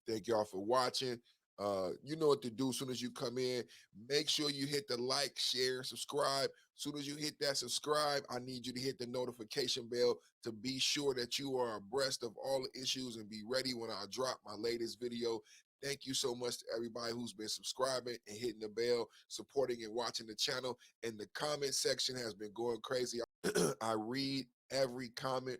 Thank y'all for watching. You know what to do. As soon as you come in, make sure you hit the like, share, subscribe. As soon as you hit that subscribe, I need you to hit the notification bell to be sure that you are abreast of all the issues and be ready when I drop my latest video. Thank you so much to everybody who's been subscribing and hitting the bell, supporting and watching the channel. And the comment section has been going crazy. I read every comment.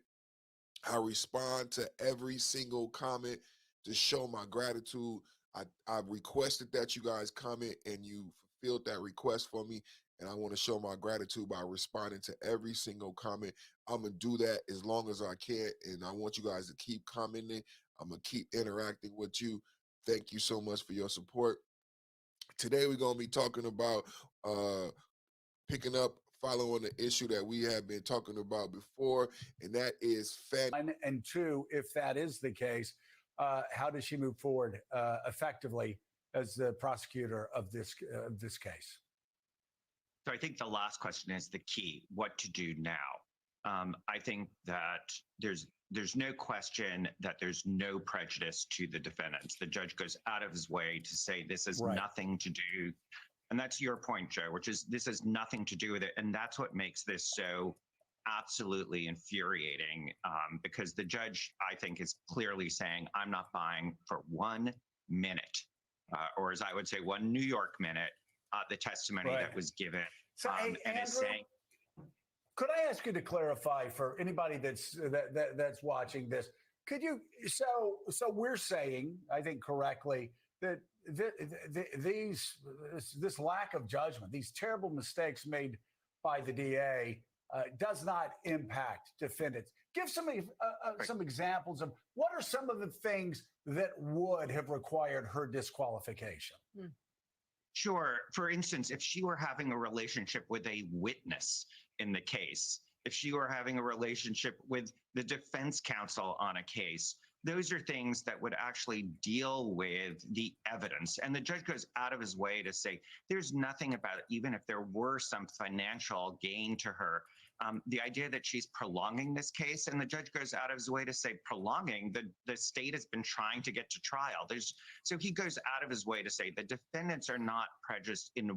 I respond to every single comment to show my gratitude. I requested that you guys comment and you fulfilled that request for me. And I want to show my gratitude by responding to every single comment. I'm going to do that as long as I can. And I want you guys to keep commenting. I'm going to keep interacting with you. Thank you so much for your support. Today, we're going to be talking about following the issue that we have been talking about before, and that is Fani. And two, if that is the case, how does she move forward effectively as the prosecutor of this case? So I think the last question is the key: what to do now. I think that there's no question that there's no prejudice to the defendants. The judge goes out of his way to say this has nothing to do. And that's your point, Joe, which is this has nothing to do with it. And that's what makes this so absolutely infuriating, because the judge, I think, is clearly saying, I'm not buying for 1 minute, or as I would say, 1 New York minute, the testimony that was given. So, hey, and Andrew, is saying, could I ask you to clarify for anybody that's watching this? Could you? So we're saying, I think correctly, that this lack of judgment, these terrible mistakes made by the DA, does not impact defendants. Give some examples of what are some of the things that would have required her disqualification. Sure. For instance, if she were having a relationship with a witness in the case, if she were having a relationship with the defense counsel on a case, those are things that would actually deal with the evidence. And the judge goes out of his way to say there's nothing about it, even if there were some financial gain to her. The idea that she's prolonging this case, and the judge goes out of his way to say prolonging, the state has been trying to get to trial. So he goes out of his way to say the defendants are not prejudiced in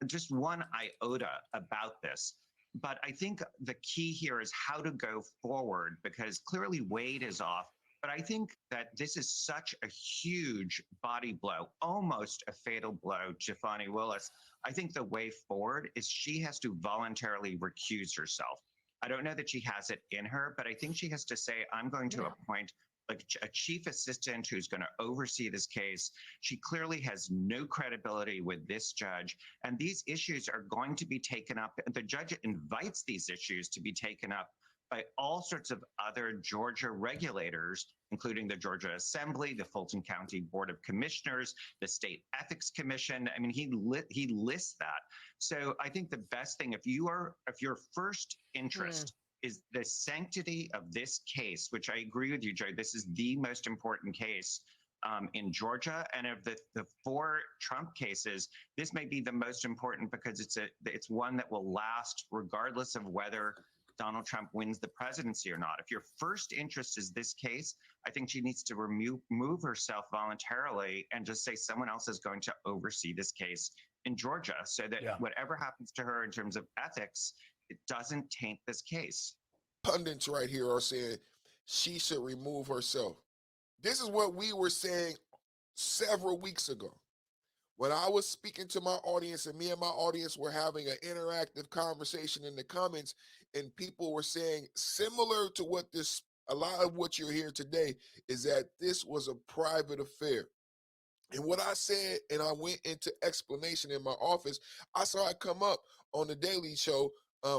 just one iota about this. But I think the key here is how to go forward, because clearly Wade is off. But I think that this is such a huge body blow, almost a fatal blow to Fani Willis. I think the way forward is she has to voluntarily recuse herself. I don't know that she has it in her, but I think she has to say, I'm going to appoint a chief assistant who's going to oversee this case. She clearly has no credibility with this judge, and these issues are going to be taken up. The judge invites these issues to be taken up by all sorts of other Georgia regulators, including the Georgia Assembly, the Fulton County Board of Commissioners, the State Ethics Commission. I mean, he lists that. So I think the best thing, if your first interest is the sanctity of this case, which I agree with you, Joe, this is the most important case in Georgia. And of the 4 Trump cases, this may be the most important because it's one that will last regardless of whether Donald Trump wins the presidency or not. If your first interest is this case, I think she needs to remove herself voluntarily and just say someone else is going to oversee this case in Georgia, so that whatever happens to her in terms of ethics, it doesn't taint this case. Pundits right here are saying she should remove herself. This is what we were saying several weeks ago when I was speaking to my audience, and me and my audience were having an interactive conversation in the comments, and people were saying similar to what a lot of what you're hearing today is that this was a private affair. And what I said, and I went into explanation in my office, I saw it come up on the Daily Show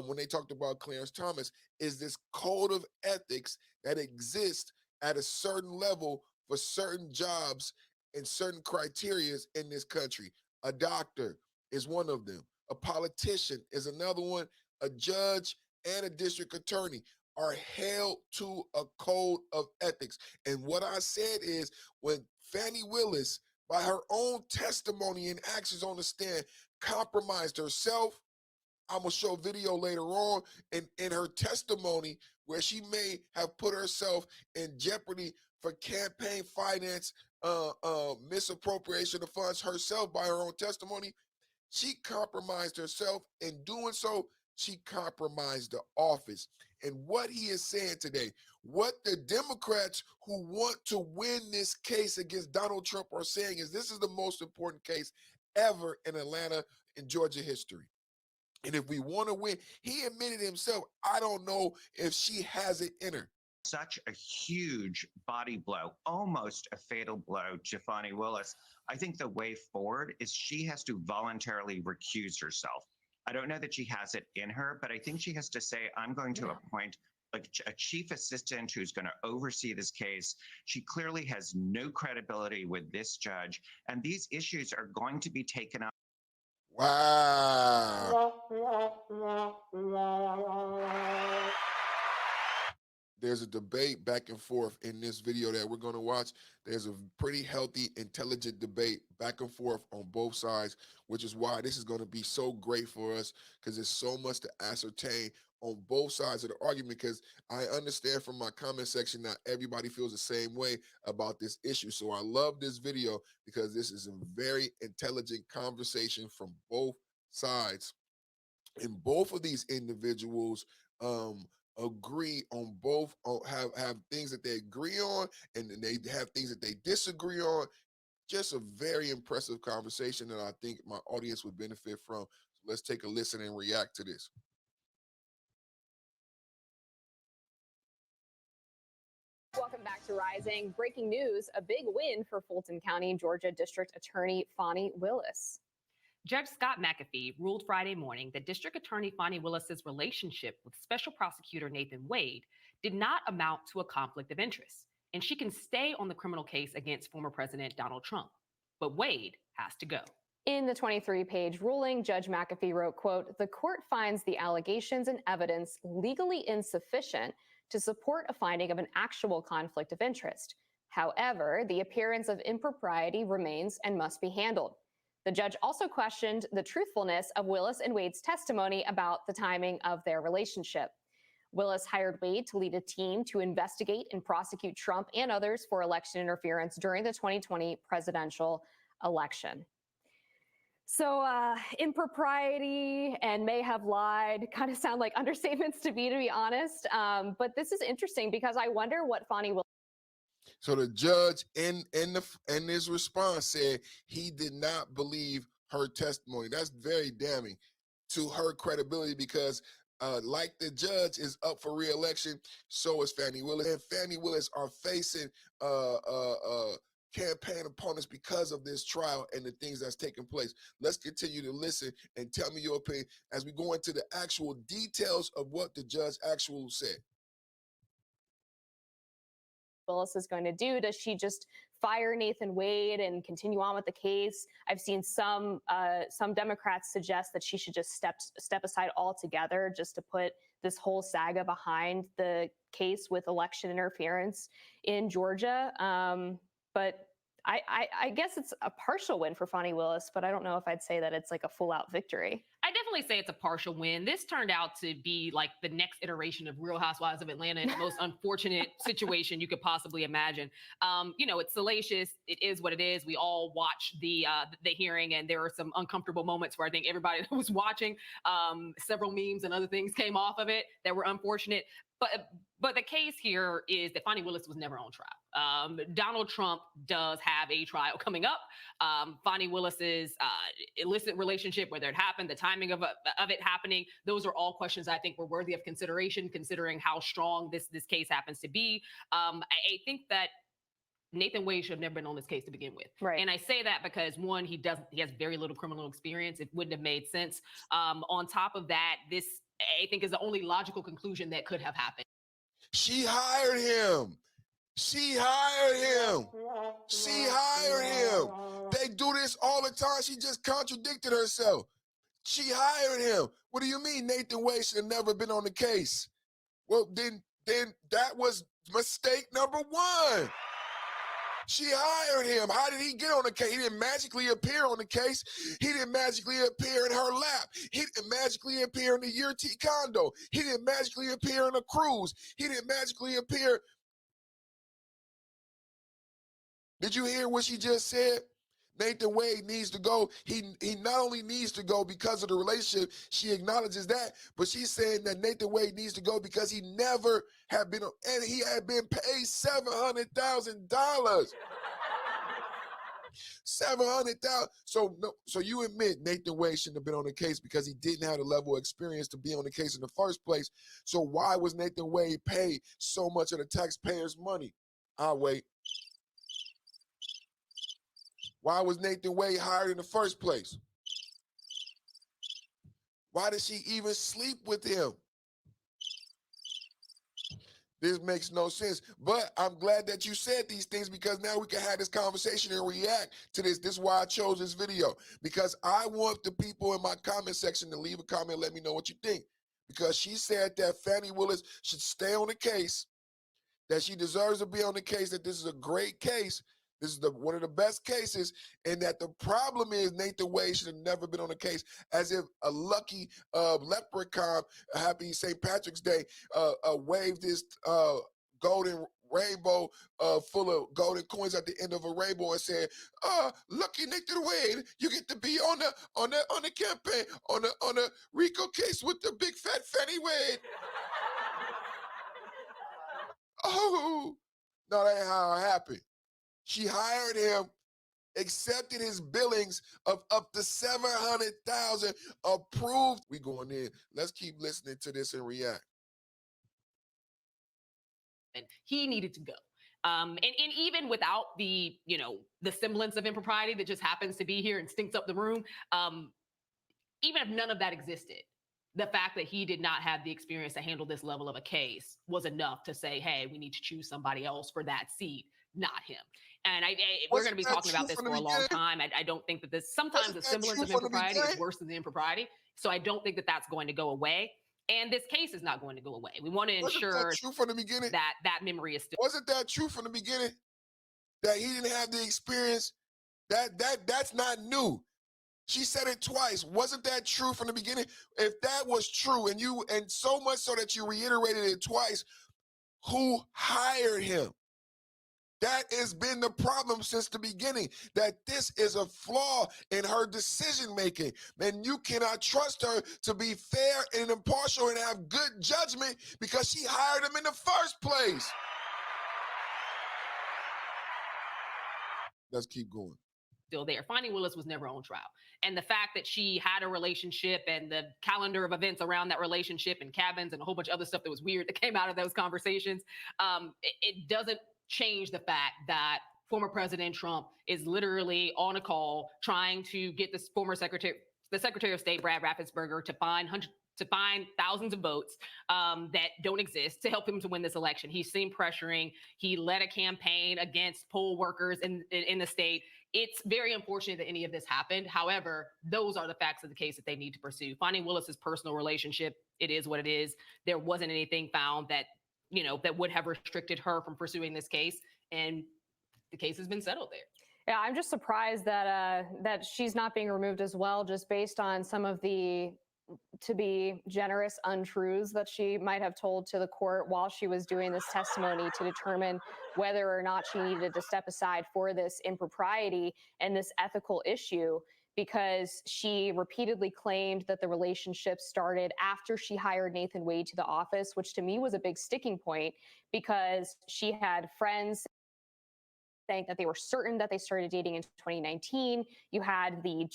when they talked about Clarence Thomas, is this code of ethics that exists at a certain level for certain jobs and certain criterias in this country. A doctor is one of them. A politician is another one. A judge and a district attorney are held to a code of ethics. And what I said is, when Fani Willis, by her own testimony and actions on the stand, compromised herself, I'm going to show video later on in her testimony where she may have put herself in jeopardy for campaign finance, misappropriation of funds herself by her own testimony. She compromised herself. In doing so, she compromised the office. And what he is saying today, what the Democrats who want to win this case against Donald Trump are saying is this is the most important case ever in Atlanta and Georgia history. And if we want to win, he admitted himself, I don't know if she has it in her. Such a huge body blow, almost a fatal blow to Fani Willis. I think the way forward is she has to voluntarily recuse herself. I don't know that she has it in her, but I think she has to say, I'm going to appoint a chief assistant who's going to oversee this case. She clearly has no credibility with this judge, and these issues are going to be taken up. Wow. There's a debate back and forth in this video that we're going to watch. There's a pretty healthy, intelligent debate back and forth on both sides, which is why this is going to be so great for us, because there's so much to ascertain on both sides of the argument, because I understand from my comment section that everybody feels the same way about this issue. So I love this video because this is a very intelligent conversation from both sides. And both of these individuals agree on both, have things that they agree on, and then they have things that they disagree on. Just a very impressive conversation that I think my audience would benefit from. So let's take a listen and react to this. Welcome back to Rising. Breaking news, a big win for Fulton County, Georgia District Attorney Fani Willis. Judge Scott McAfee ruled Friday morning that District Attorney Fani Willis's relationship with Special Prosecutor Nathan Wade did not amount to a conflict of interest, and she can stay on the criminal case against former President Donald Trump. But Wade has to go. In the 23-page ruling, Judge McAfee wrote, quote, "The court finds the allegations and evidence legally insufficient to support a finding of an actual conflict of interest. However, the appearance of impropriety remains and must be handled." The judge also questioned the truthfulness of Willis and Wade's testimony about the timing of their relationship. Willis hired Wade to lead a team to investigate and prosecute Trump and others for election interference during the 2020 presidential election. So impropriety and may have lied kind of sound like understatements to be honest. But this is interesting because I wonder what Fani Willis. So the judge in his response said he did not believe her testimony. That's very damning to her credibility, because like the judge is up for re-election, so is Fani Willis. And Fani Willis are facing campaign opponents because of this trial and the things that's taking place. Let's continue to listen and tell me your opinion as we go into the actual details of what the judge actually said. Willis is going to do. Does she just fire Nathan Wade and continue on with the case? I've seen some Democrats suggest that she should just step aside altogether, just to put this whole saga behind the case with election interference in Georgia. But I guess it's a partial win for Fani Willis, but I don't know if I'd say that it's like a full-out victory. I definitely say it's a partial win. This turned out to be like the next iteration of Real Housewives of Atlanta, the most unfortunate situation you could possibly imagine. It's salacious. It is what it is. We all watched the hearing, and there were some uncomfortable moments where I think everybody that was watching, several memes and other things came off of it that were unfortunate. But the case here is that Fani Willis was never on trial. Donald Trump does have a trial coming up. Fani Willis's illicit relationship, whether it happened, the timing of it happening, those are all questions I think were worthy of consideration, considering how strong this case happens to be. I think that Nathan Wade should have never been on this case to begin with. Right. And I say that because, one, he has very little criminal experience. It wouldn't have made sense. On top of that, this, I think, is the only logical conclusion that could have happened. She hired him. She hired him. She hired him. They do this all the time. She just contradicted herself. She hired him. What do you mean Nathan Wade should have never been on the case? Well, then that was mistake number one. She hired him. How did he get on the case? He didn't magically appear on the case. He didn't magically appear in her lap. He didn't magically appear in the Yurti condo. He didn't magically appear in a cruise. He didn't magically appear Did you hear what she just said? Nathan Wade needs to go. He not only needs to go because of the relationship, she acknowledges that, but she's saying that Nathan Wade needs to go because he never had been, and he had been paid $700,000. 700,000. So no, so you admit Nathan Wade shouldn't have been on the case because he didn't have the level of experience to be on the case in the first place. So why was Nathan Wade paid so much of the taxpayers' money? I'll wait. Why was Nathan Wade hired in the first place? Why did she even sleep with him? This makes no sense. But I'm glad that you said these things because now we can have this conversation and react to this. This is why I chose this video, because I want the people in my comment section to leave a comment and let me know what you think. Because she said that Fani Willis should stay on the case, that she deserves to be on the case, that this is a great case. This is one of the best cases, and that the problem is Nathan Wade should have never been on the case, as if a lucky leprechaun, happy St. Patrick's Day, waved this golden rainbow full of golden coins at the end of a rainbow and said, lucky Nathan Wade, you get to be on the campaign, on the RICO case with the big fat Fani Wade. Oh, no, that ain't how it happened. She hired him, accepted his billings of up to $700,000, approved. We going in. Let's keep listening to this and react. And he needed to go. And even without the, the semblance of impropriety that just happens to be here and stinks up the room, even if none of that existed, the fact that he did not have the experience to handle this level of a case was enough to say, hey, we need to choose somebody else for that seat, not him. And we're going to be talking about this for a long time. I don't think that sometimes the semblance of impropriety is worse than the impropriety. So I don't think that that's going to go away. And this case is not going to go away. We want to ensure that memory is still. Wasn't that true from the beginning? That he didn't have the experience? That's not new. She said it twice. Wasn't that true from the beginning? If that was true, and so much so that you reiterated it twice, who hired him? That has been the problem since the beginning, that this is a flaw in her decision-making. And you cannot trust her to be fair and impartial and have good judgment because she hired him in the first place. Let's keep going. Still there. Fani Willis was never on trial. And the fact that she had a relationship and the calendar of events around that relationship and cabins and a whole bunch of other stuff that was weird that came out of those conversations, it doesn't change the fact that former President Trump is literally on a call trying to get the Secretary of State, Brad Raffensperger, to find thousands of votes that don't exist to help him to win this election. He's seen pressuring. He led a campaign against poll workers in the state. It's very unfortunate that any of this happened. However, those are the facts of the case that they need to pursue. Fani Willis's personal relationship, it is what it is. There wasn't anything found that that would have restricted her from pursuing this case, and the case has been settled there. Yeah, I'm just surprised that she's not being removed as well, just based on some of the, to be generous, untruths that she might have told to the court while she was doing this testimony to determine whether or not she needed to step aside for this impropriety and this ethical issue, because she repeatedly claimed that the relationship started after she hired Nathan Wade to the office, which to me was a big sticking point, because she had friends saying that they were certain that they started dating in 2019. You had the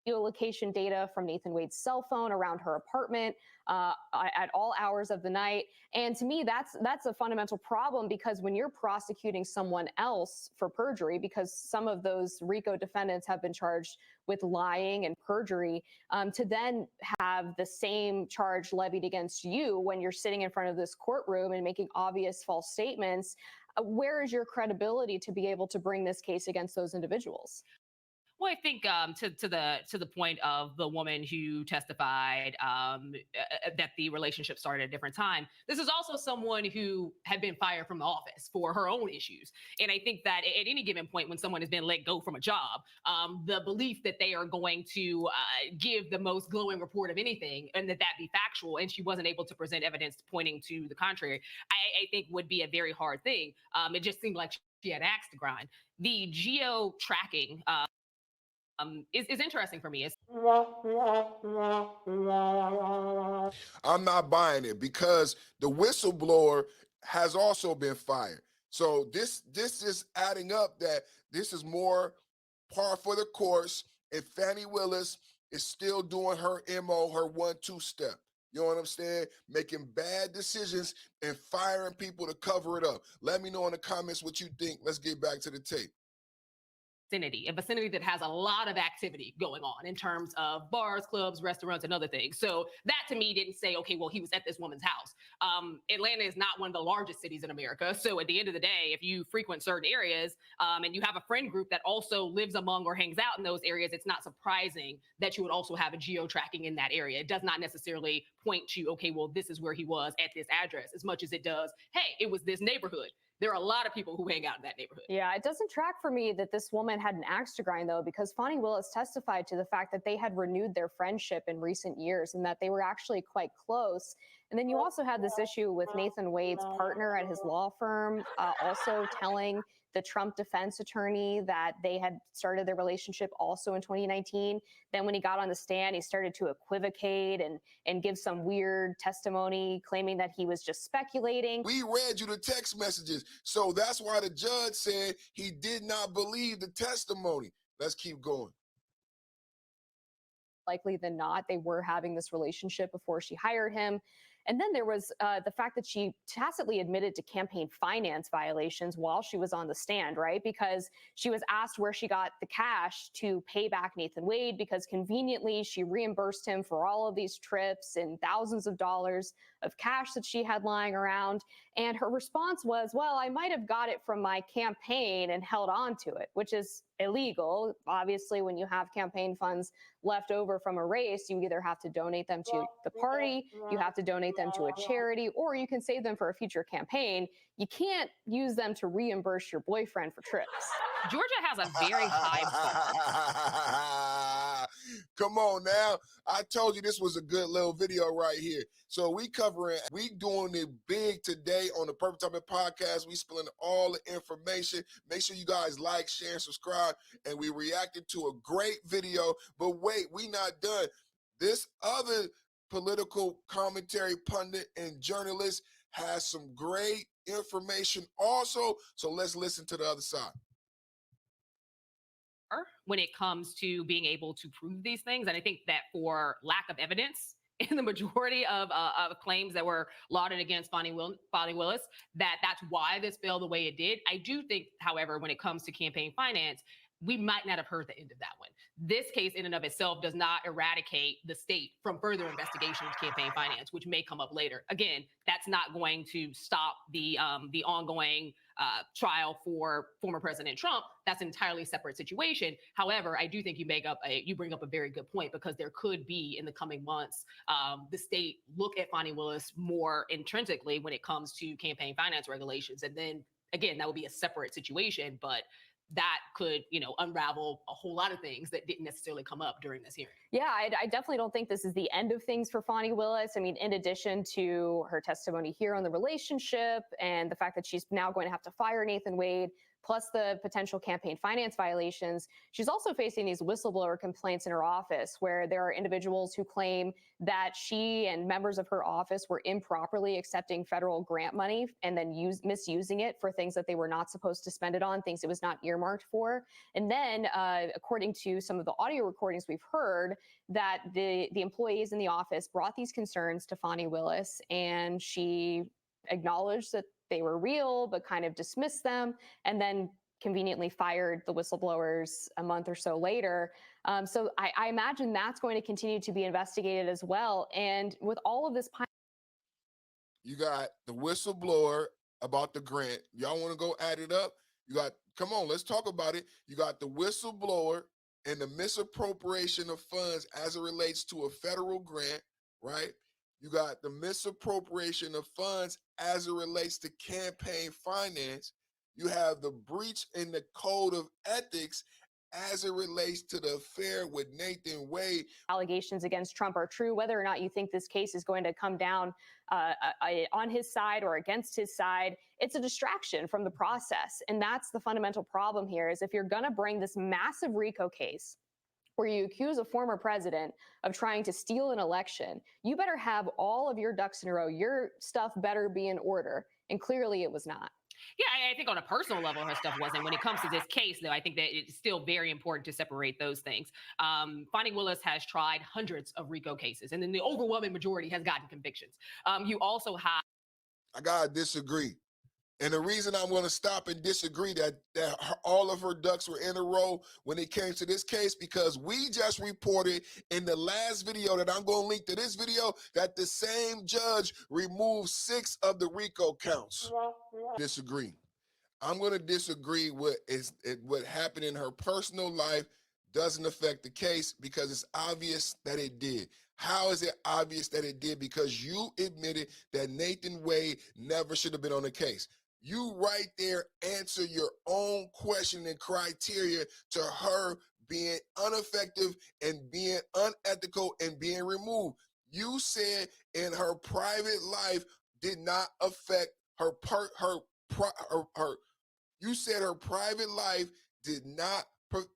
geolocation data from Nathan Wade's cell phone around her apartment at all hours of the night. And to me, that's a fundamental problem, because when you're prosecuting someone else for perjury, because some of those RICO defendants have been charged with lying and perjury, to then have the same charge levied against you when you're sitting in front of this courtroom and making obvious false statements, where is your credibility to be able to bring this case against those individuals? Well, I think to the point of the woman who testified that the relationship started at a different time, this is also someone who had been fired from the office for her own issues. And I think that at any given point when someone has been let go from a job, the belief that they are going to give the most glowing report of anything and that be factual, and she wasn't able to present evidence pointing to the contrary, I think would be a very hard thing. It just seemed like she had axe to grind. The geo tracking is interesting for me. I'm not buying it because the whistleblower has also been fired. So this is adding up that this is more par for the course, and Fani Willis is still doing her MO, her 1-2 step. You know what I'm saying? Making bad decisions and firing people to cover it up. Let me know in the comments what you think. Let's get back to the tape. A vicinity that has a lot of activity going on in terms of bars, clubs, restaurants, and other things. So that to me didn't say, okay, well, he was at this woman's house. Atlanta is not one of the largest cities in America. So at the end of the day, if you frequent certain areas and you have a friend group that also lives among or hangs out in those areas, it's not surprising that you would also have a geo tracking in that area. It does not necessarily point to, okay, well, this is where he was at this address, as much as it does, hey, it was this neighborhood. There are a lot of people who hang out in that neighborhood. Yeah, it doesn't track for me that this woman had an axe to grind, though, because Fani Willis testified to the fact that they had renewed their friendship in recent years and that they were actually quite close. And then you also had this issue with Nathan Wade's partner at his law firm also telling the Trump defense attorney that they had started their relationship also in 2019. Then when he got on the stand, he started to equivocate and give some weird testimony, claiming that he was just speculating. We read you the text messages. So that's why the judge said he did not believe the testimony. Let's keep going. Likely than not, they were having this relationship before she hired him. And then there was the fact that she tacitly admitted to campaign finance violations while she was on the stand, right? Because she was asked where she got the cash to pay back Nathan Wade, because conveniently she reimbursed him for all of these trips and thousands of dollars of cash that she had lying around. And her response was, well, I might have got it from my campaign and held on to it, which is illegal. Obviously, when you have campaign funds left over from a race, you either have to donate them to the party, you have to donate them to a charity, or you can save them for a future campaign. You can't use them to reimburse your boyfriend for trips. Georgia has a very high bar. Come on now. I told you this was a good little video right here. So we doing it big today on the Perfect Timing Podcast. We spilling all the information. Make sure you guys like, share, and subscribe. And we reacted to a great video. But wait, we not done. This other political commentary pundit and journalist has some great information also. So let's listen to the other side. When it comes to being able to prove these things. And I think that for lack of evidence in the majority of claims that were lauded against Fani Willis, that's why this failed the way it did. I do think, however, when it comes to campaign finance, we might not have heard the end of that one. This case in and of itself does not eradicate the state from further investigation of campaign finance, which may come up later. Again, that's not going to stop the ongoing trial for former President Trump. That's an entirely separate situation. However, I do think you bring up a very good point, because there could be in the coming months, the state look at Fani Willis more intrinsically when it comes to campaign finance regulations. And then again, that would be a separate situation, but that could, unravel a whole lot of things that didn't necessarily come up during this hearing. Yeah, I definitely don't think this is the end of things for Fani Willis. I mean, in addition to her testimony here on the relationship and the fact that she's now going to have to fire Nathan Wade, plus the potential campaign finance violations, she's also facing these whistleblower complaints in her office, where there are individuals who claim that she and members of her office were improperly accepting federal grant money and then misusing it for things that they were not supposed to spend it on, things it was not earmarked for. And then, according to some of the audio recordings we've heard, that the employees in the office brought these concerns to Fani Willis, and she acknowledged that they were real, but kind of dismissed them, and then conveniently fired the whistleblowers a month or so later. So I imagine that's going to continue to be investigated as well. And with all of this, you got the whistleblower about the grant. Y'all want to go add it up? Come on, let's talk about it. You got the whistleblower and the misappropriation of funds as it relates to a federal grant, right? You got the misappropriation of funds as it relates to campaign finance. You have the breach in the code of ethics as it relates to the affair with Nathan Wade. Allegations against Trump are true, whether or not you think this case is going to come down on his side or against his side, it's a distraction from the process. And that's the fundamental problem here, is if you're going to bring this massive RICO case where you accuse a former president of trying to steal an election, you better have all of your ducks in a row. Your stuff better be in order. And clearly it was not. Yeah, I think on a personal level, her stuff wasn't. When it comes to this case, though, I think that it's still very important to separate those things. Fani Willis has tried hundreds of RICO cases, and then the overwhelming majority has gotten convictions. You also have... I gotta disagree. And the reason I'm going to stop and disagree that all of her ducks were in a row when it came to this case, because we just reported in the last video that I'm going to link to this video that the same judge removed 6 of the RICO counts. Disagree. I'm going to disagree with what happened in her personal life doesn't affect the case, because it's obvious that it did. How is it obvious that it did? Because you admitted that Nathan Wade never should have been on the case. You right there answer your own question and criteria to her being ineffective and being unethical and being removed. You said in her private life did not affect you said her private life did not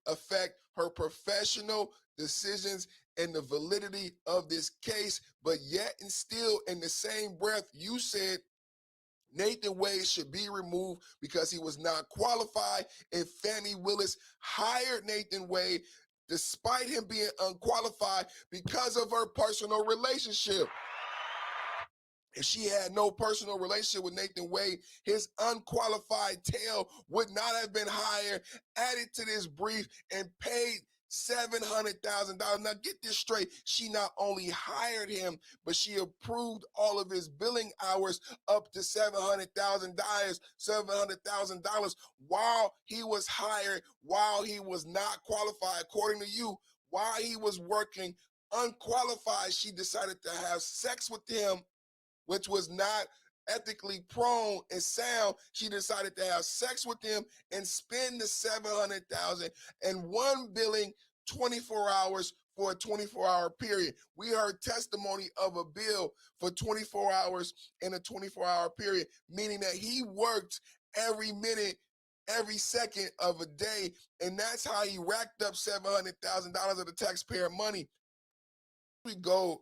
affect her professional decisions and the validity of this case, but yet and still in the same breath, you said Nathan Wade should be removed because he was not qualified, and Fani Willis hired Nathan Wade despite him being unqualified because of her personal relationship. If she had no personal relationship with Nathan Wade, his unqualified tail would not have been hired, added to this brief, and paid $700,000. Now get this straight. She not only hired him, but she approved all of his billing hours up to $700,000 while he was hired, while he was not qualified, according to you, while he was working unqualified. She decided to have sex with him, which was not ethically prone and sound. She decided to have sex with him and spend the $700,000 and one billing 24 hours for a 24-hour period. We heard testimony of a bill for 24 hours in a 24-hour period, meaning that he worked every minute, every second of a day, and that's how he racked up $700,000 of the taxpayer money. We go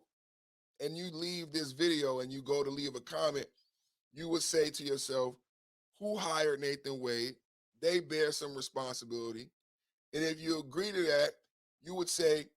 and you leave this video and you go to leave a comment, you would say to yourself, who hired Nathan Wade? They bear some responsibility. And if you agree to that, you would say,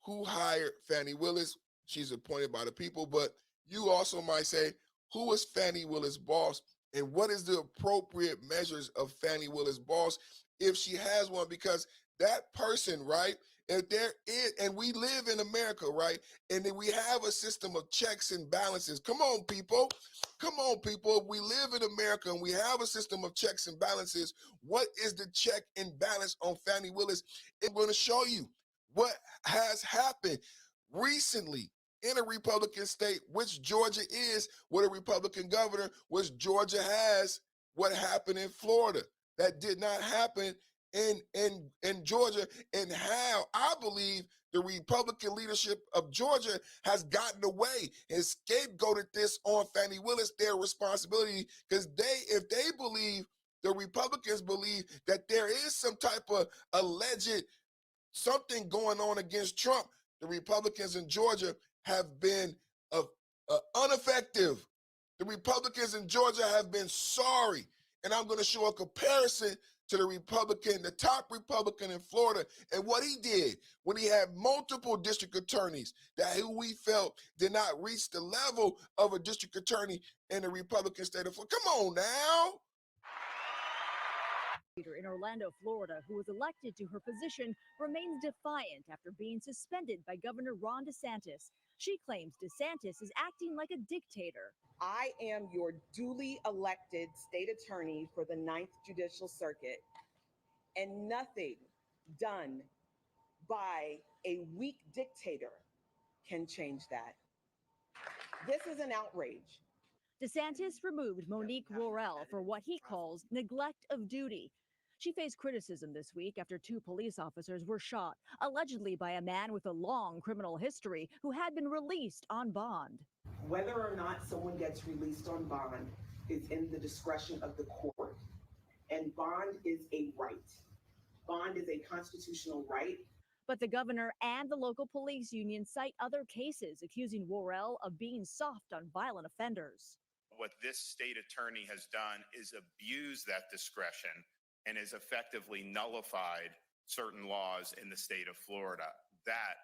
who hired Fani Willis? She's appointed by the people. But you also might say, who is Fani Willis' boss? And what is the appropriate measures of Fani Willis' boss if she has one? Because that person, right, if there is, and we live in America, right, and then we have a system of checks and balances. Come on, people. Come on, people. If we live in America and we have a system of checks and balances, what is the check and balance on Fani Willis? I'm going to show you what has happened recently in a Republican state, which Georgia is, with a Republican governor, which Georgia has what happened in Florida. That did not happen in Georgia, and how I believe the Republican leadership of Georgia has gotten away and scapegoated this on Fani Willis, their responsibility, because if they believe, the Republicans believe that there is some type of alleged something going on against Trump, the Republicans in Georgia have been ineffective. The Republicans in Georgia have been sorry. And I'm going to show a comparison to the top Republican in Florida, and what he did when he had multiple district attorneys who we felt did not reach the level of a district attorney in the Republican state of Florida. Come on now. In Orlando, Florida, who was elected to her position, remains defiant after being suspended by Governor Ron DeSantis. She claims DeSantis is acting like a dictator. I am your duly elected state attorney for the 9th Judicial Circuit, and nothing done by a weak dictator can change that. This is an outrage. DeSantis removed Monique Worrell for what he calls neglect of duty. She faced criticism this week after 2 police officers were shot, allegedly by a man with a long criminal history who had been released on bond. Whether or not someone gets released on bond is in the discretion of the court. And bond is a right. Bond is a constitutional right. But the governor and the local police union cite other cases accusing Worrell of being soft on violent offenders. What this state attorney has done is abuse that discretion and has effectively nullified certain laws in the state of Florida. That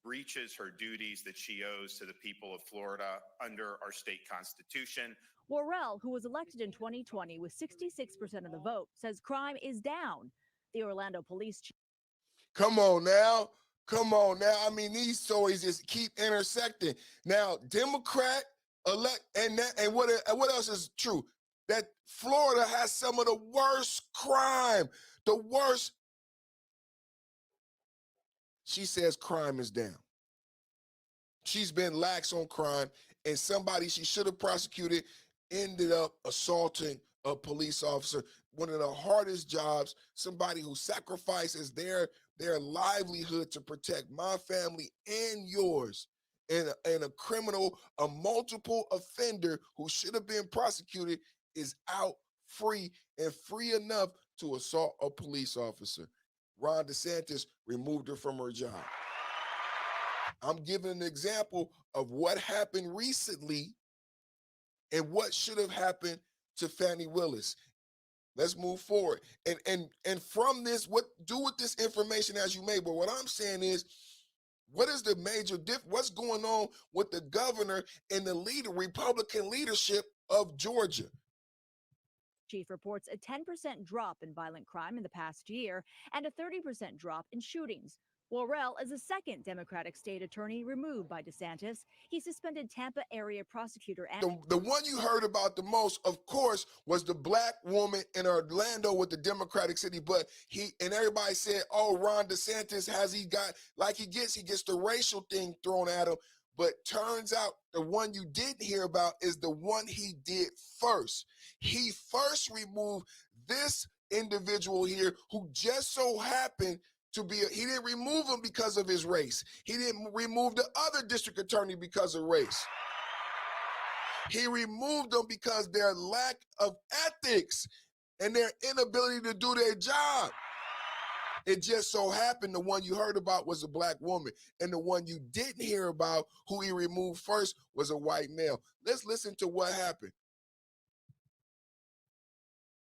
breaches her duties that she owes to the people of Florida under our state constitution. Worrell, who was elected in 2020 with 66% of the vote, says crime is down. The Orlando police chief. Come on now. Come on now. I mean, these stories just keep intersecting. Now, Democrat elect, and what else is true? That Florida has some of the worst crime, the worst. She says crime is down. She's been lax on crime, and somebody she should have prosecuted ended up assaulting a police officer. One of the hardest jobs, somebody who sacrifices their livelihood to protect my family and yours. And a criminal, a multiple offender who should have been prosecuted is out free and free enough to assault a police officer. Ron DeSantis removed her from her job. I'm giving an example of what happened recently and what should have happened to Fani Willis. Let's move forward. And from this, do with this information as you may. But what I'm saying is, what is the major what's going on with the governor and the Republican leadership of Georgia? Chief reports a 10% drop in violent crime in the past year and a 30% drop in shootings. Worrell is the second Democratic state attorney removed by DeSantis. He suspended Tampa area prosecutor. The one you heard about the most, of course, was the black woman in Orlando with the Democratic city. But everybody said, oh, Ron DeSantis, he gets the racial thing thrown at him. But turns out the one you didn't hear about is the one he did first. He first removed this individual here who just so happened he didn't remove him because of his race. He didn't remove the other district attorney because of race. He removed them because their lack of ethics and their inability to do their job. It just so happened the one you heard about was a black woman, and the one you didn't hear about, who he removed first, was a white male. Let's listen to what happened.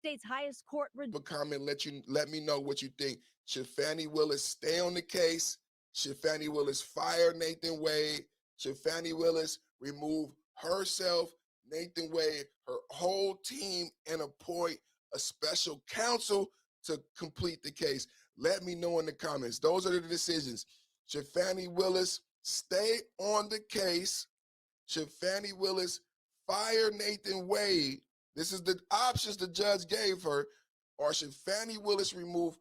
State's highest court. Comment, let me know what you think. Should Fani Willis stay on the case? Should Fani Willis fire Nathan Wade? Should Fani Willis remove herself, Nathan Wade, her whole team, and appoint a special counsel to complete the case? Let me know in the comments. Those are the decisions. Should Fani Willis stay on the case? Should Fani Willis fire Nathan Wade? This is the options the judge gave her. Or should Fani Willis remove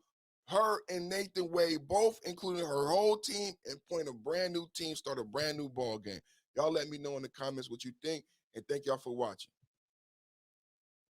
her and Nathan Wade, both, including her whole team, and point a brand new team, start a brand new ball game? Y'all let me know in the comments what you think, and thank y'all for watching.